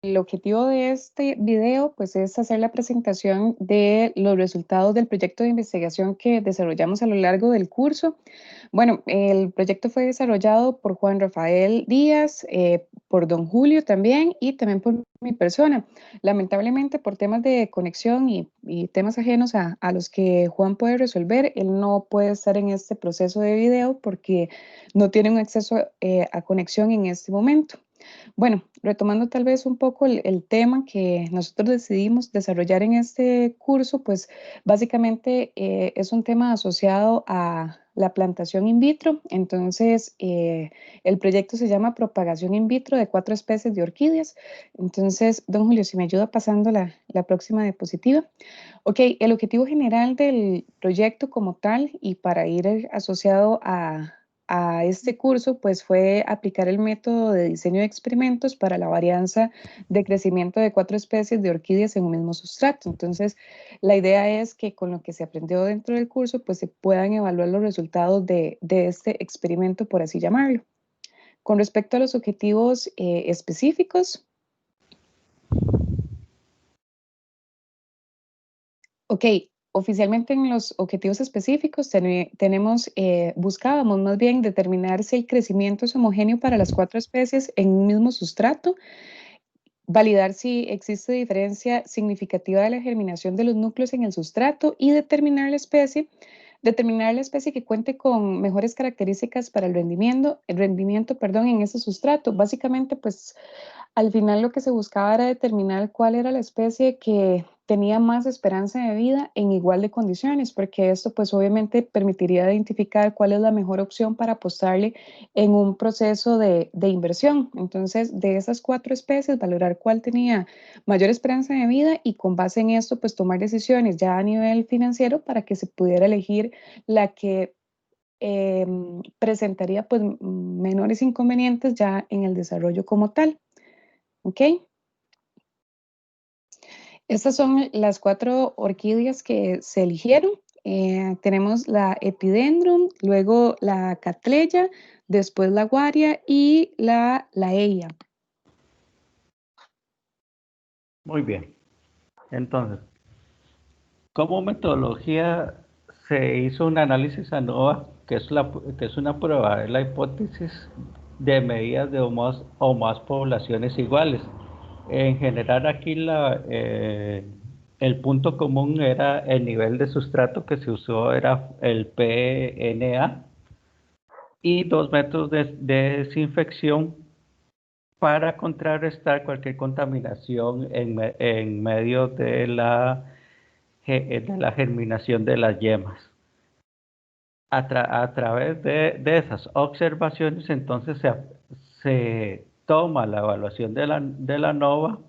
El objetivo de este video pues es hacer la presentación de los resultados del proyecto de investigación que desarrollamos a lo largo del curso. Bueno, el proyecto fue desarrollado por Juan Rafael Díaz, por don Julio también y también por mi persona. Lamentablemente por temas de conexión y temas ajenos a los que Juan puede resolver, él no puede estar en este proceso de video porque no tiene un acceso a conexión en este momento. Bueno, retomando tal vez un poco el tema que nosotros decidimos desarrollar en este curso, pues básicamente es un tema asociado a la plantación in vitro. Entonces, el proyecto se llama Propagación in vitro de 4 especies de orquídeas. Entonces, don Julio, si me ayuda pasando la próxima diapositiva. Ok, el objetivo general del proyecto como tal y para ir asociado a este curso, pues fue aplicar el método de diseño de experimentos para la varianza de crecimiento de 4 especies de orquídeas en un mismo sustrato. Entonces, la idea es que con lo que se aprendió dentro del curso, pues se puedan evaluar los resultados de este experimento, por así llamarlo. Con respecto a los objetivos específicos, ok, oficialmente en los objetivos específicos buscábamos más bien determinar si el crecimiento es homogéneo para las 4 especies en un mismo sustrato, validar si existe diferencia significativa de la germinación de los núcleos en el sustrato y determinar la especie que cuente con mejores características para el rendimiento, perdón, en ese sustrato. Básicamente, pues al final lo que se buscaba era determinar cuál era la especie que tenía más esperanza de vida en igual de condiciones, porque esto pues obviamente permitiría identificar cuál es la mejor opción para apostarle en un proceso de inversión. Entonces, de esas 4 especies, valorar cuál tenía mayor esperanza de vida y con base en esto pues tomar decisiones ya a nivel financiero para que se pudiera elegir la que presentaría pues menores inconvenientes ya en el desarrollo como tal. ¿Ok? Estas son las 4 orquídeas que se eligieron. Tenemos la Epidendrum, luego la Catleya, después la Guaria y la Laeya. Muy bien. Entonces, como metodología se hizo un análisis ANOVA, que es una prueba de la hipótesis de medidas de o más poblaciones iguales. En general aquí el punto común era el nivel de sustrato que se usó era el PNA y 2 métodos de desinfección para contrarrestar cualquier contaminación en medio de la germinación de las yemas. A través de esas observaciones, entonces se toma la evaluación de la NOVA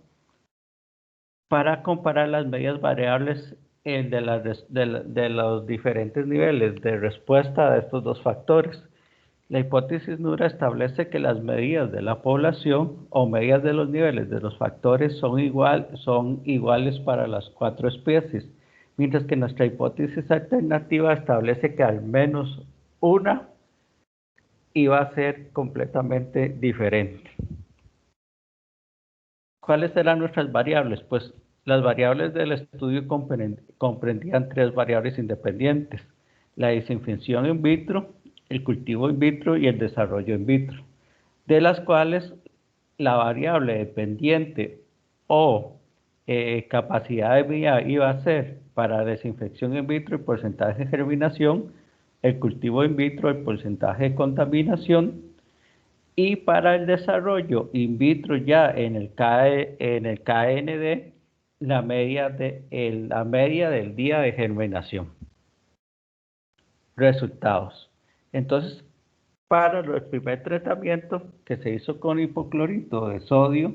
para comparar las medidas variables de los diferentes niveles de respuesta de estos 2 factores. La hipótesis NURA establece que las medidas de la población o medidas de los niveles de los factores son iguales para las 4 especies, mientras que nuestra hipótesis alternativa establece que al menos una iba a ser completamente diferente. ¿Cuáles eran nuestras variables? Pues las variables del estudio comprendían 3 variables independientes: la desinfección in vitro, el cultivo in vitro y el desarrollo in vitro, de las cuales la variable dependiente o capacidad de vida iba a ser para desinfección in vitro el porcentaje de germinación, el cultivo in vitro el porcentaje de contaminación, y para el desarrollo in vitro ya en el KND, la media del día de germinación. Resultados. Entonces, para el primer tratamiento que se hizo con hipoclorito de sodio,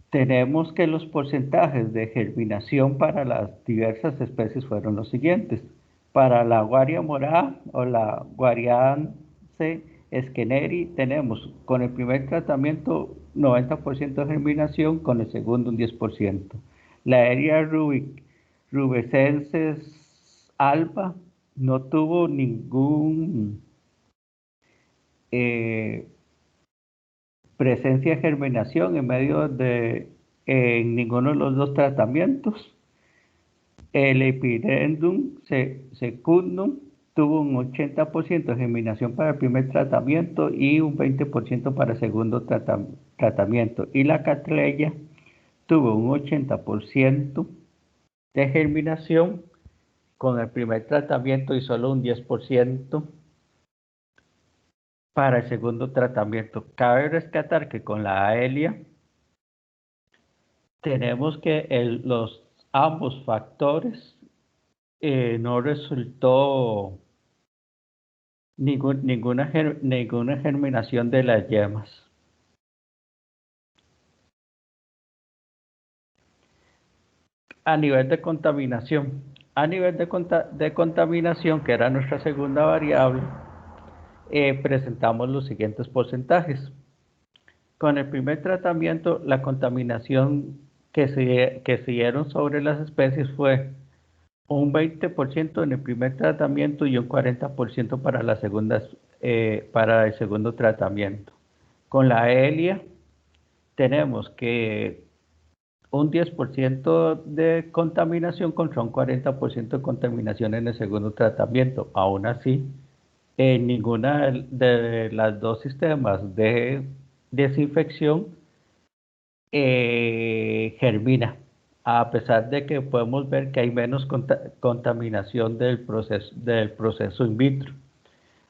tenemos que los porcentajes de germinación para las diversas especies fueron los siguientes. Para la guaria morada o la guariance esqueneri tenemos con el primer tratamiento 90% de germinación, con el segundo un 10%. La Aeria rubescenses alba no tuvo ningún presencia de germinación en medio de en ninguno de los dos tratamientos. El Epidendrum secundum tuvo un 80% de germinación para el primer tratamiento y un 20% para el segundo tratamiento. Y la Cattleya tuvo un 80% de germinación con el primer tratamiento y solo un 10% para el segundo tratamiento. Cabe rescatar que con la Aelia tenemos que ambos factores no resultó ninguna germinación de las yemas. A nivel de contaminación, de contaminación, que era nuestra segunda variable, presentamos los siguientes porcentajes. Con el primer tratamiento, la contaminación que se dieron sobre las especies fue un 20% en el primer tratamiento y un 40% para para el segundo tratamiento. Con la Aelia tenemos que un 10% de contaminación contra un 40% de contaminación en el segundo tratamiento. Aún así, en ninguna de las dos sistemas de desinfección germina, a pesar de que podemos ver que hay menos contaminación del proceso in vitro.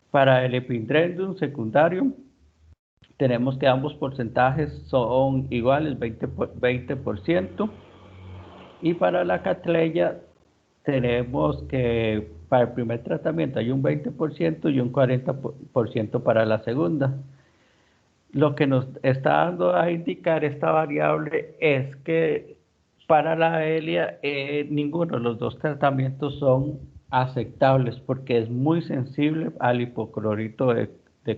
Para el Epidendrum secundarium, tenemos que ambos porcentajes son iguales, 20%, y para la Cattleya tenemos que para el primer tratamiento hay un 20% y un 40% para la segunda. Lo que nos está dando a indicar esta variable es que para la Aelia ninguno de los dos tratamientos son aceptables porque es muy sensible al hipoclorito de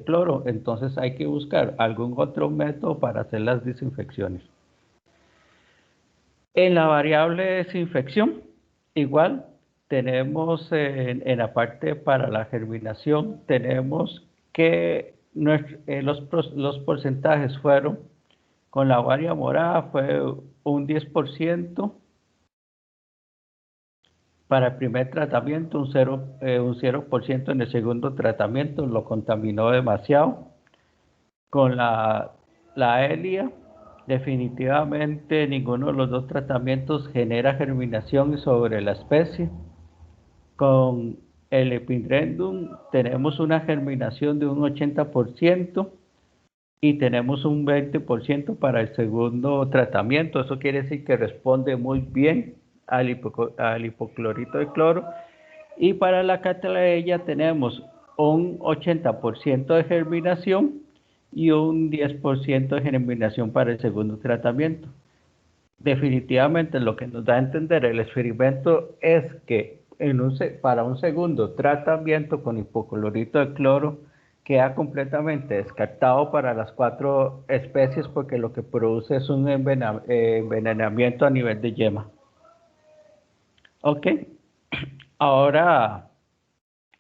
cloro. Entonces hay que buscar algún otro método para hacer las desinfecciones. En la variable de desinfección, igual tenemos en la parte para la germinación, tenemos que los porcentajes fueron, con la varia morada fue un 10%, para el primer tratamiento un 0% en el segundo tratamiento, lo contaminó demasiado. Con la Aelia, definitivamente ninguno de los dos tratamientos genera germinación sobre la especie. Con el Epidendrum tenemos una germinación de un 80% y tenemos un 20% para el segundo tratamiento. Eso quiere decir que responde muy bien al hipoclorito de cloro. Y para la Cattleya tenemos un 80% de germinación y un 10% de germinación para el segundo tratamiento. Definitivamente lo que nos da a entender el experimento es que para un segundo tratamiento con hipoclorito de cloro queda completamente descartado para las 4 especies porque lo que produce es un envenenamiento a nivel de yema. Ok, ahora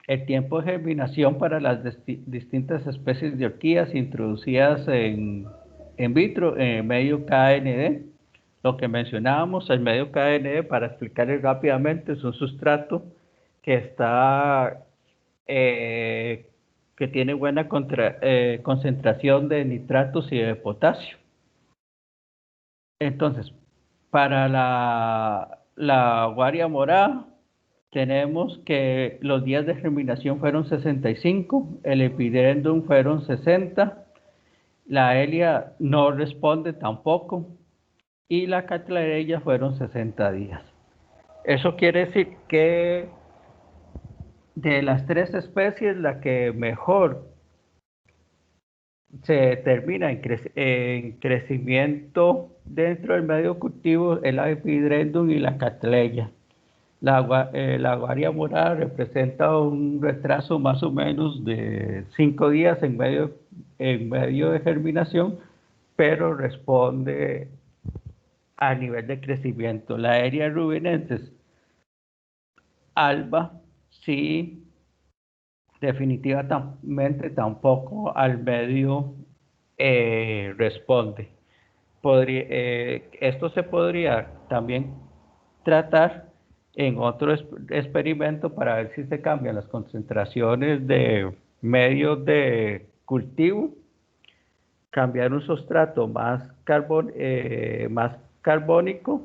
el tiempo de germinación para las distintas especies de orquídeas introducidas en vitro en el medio KND. Lo que mencionábamos, el medio KND, para explicarles rápidamente, es un sustrato que que tiene buena concentración de nitratos y de potasio. Entonces, para la guaria morada, tenemos que los días de germinación fueron 65, el Epidendrum fueron 60, la Aelia no responde tampoco, y la Cattleya fueron 60 días. Eso quiere decir que de las 3 especies, la que mejor se termina en crecimiento dentro del medio cultivo es la Epidendrum y la Cattleya. La guaria morada representa un retraso más o menos de 5 días en medio de germinación, pero responde a nivel de crecimiento. La Aelia rubinensis alba, sí, definitivamente tampoco al medio responde. Esto se podría también tratar en otro experimento para ver si se cambian las concentraciones de medios de cultivo, cambiar un sustrato más carbónico